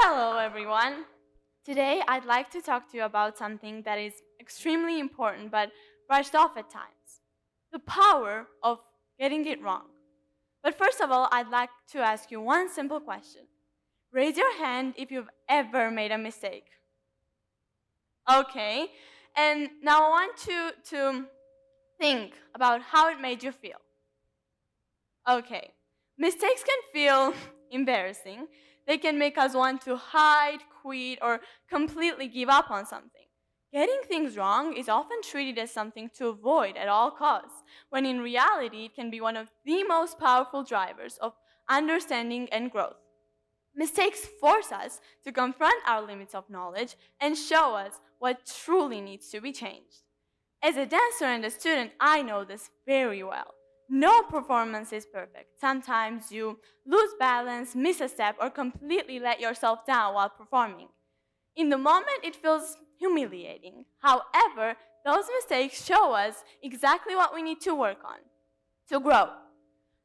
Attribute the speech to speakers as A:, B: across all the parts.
A: Hello, everyone. Today, I'd like to talk to you about something that is extremely important but brushed off at times: the power of getting it wrong. But first of all, I'd like to ask you one simple question. Raise your hand if you've ever made a mistake. Okay, and now I want you to think about how it made you feel. Okay, mistakes can feel embarrassing. They can make us want to hide, quit, or completely give up on something. Getting things wrong is often treated as something to avoid at all costs, when in reality it can be one of the most powerful drivers of understanding and growth. Mistakes force us to confront our limits of knowledge and show us what truly needs to be changed. As a dancer and a student, I know this very well. No performance is perfect. Sometimes you lose balance, miss a step, or completely let yourself down while performing. In the moment, it feels humiliating. However, those mistakes show us exactly what we need to work on to grow.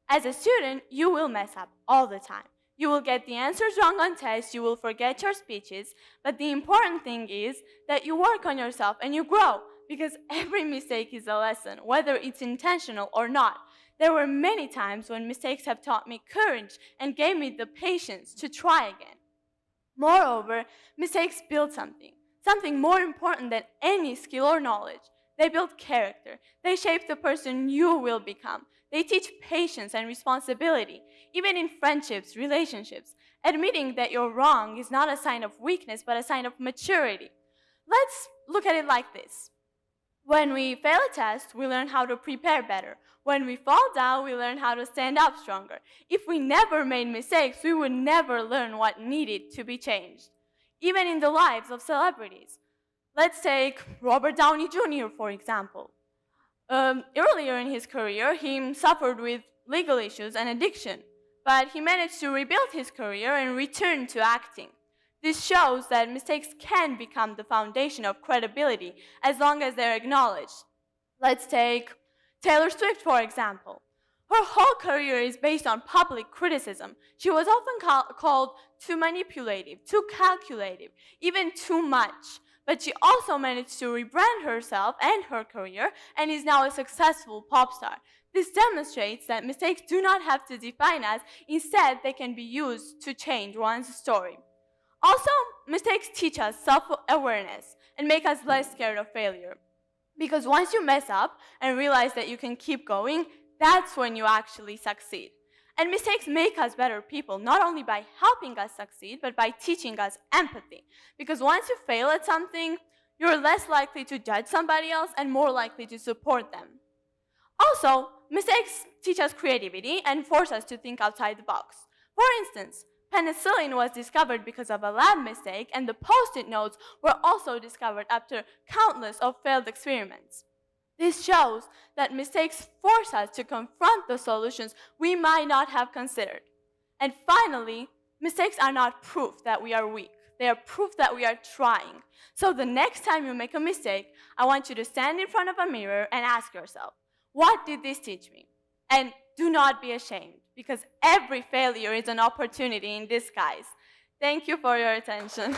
A: As a student, you will mess up all the time. You will get the answers wrong on tests, you will forget your speeches, but the important thing is that you work on yourself and you grow, because every mistake is a lesson, whether it's intentional or not. There were many times when mistakes have taught me courage and gave me the patience to try again. Moreover, mistakes build something more important than any skill or knowledge. They build character. They shape the person you will become. They teach patience and responsibility, even in friendships, relationships. Admitting that you're wrong is not a sign of weakness, but a sign of maturity. Let's look at it like this. When we fail a test, we learn how to prepare better. When we fall down, we learn how to stand up stronger. If we never made mistakes, we would never learn what needed to be changed. Even in the lives of celebrities. Let's take Robert Downey Jr., for example. Earlier in his career, he suffered with legal issues and addiction, but he managed to rebuild his career and return to acting. This shows that mistakes can become the foundation of credibility as long as they're acknowledged. Let's take Taylor Swift, for example. Her whole career is based on public criticism. She was often called too manipulative, too calculative, even too much. But she also managed to rebrand herself and her career and is now a successful pop star. This demonstrates that mistakes do not have to define us. Instead, they can be used to change one's story. Also, mistakes teach us self-awareness and make us less scared of failure. Because once you mess up and realize that you can keep going, that's when you actually succeed. And mistakes make us better people, not only by helping us succeed, but by teaching us empathy. Because once you fail at something, you're less likely to judge somebody else and more likely to support them. Also, mistakes teach us creativity and force us to think outside the box. For instance, penicillin was discovered because of a lab mistake, and the post-it notes were also discovered after countless of failed experiments. This shows that mistakes force us to confront the solutions we might not have considered. And finally, mistakes are not proof that we are weak. They are proof that we are trying. So the next time you make a mistake, I want you to stand in front of a mirror and ask yourself, what did this teach me? And do not be ashamed, because every failure is an opportunity in disguise. Thank you for your attention.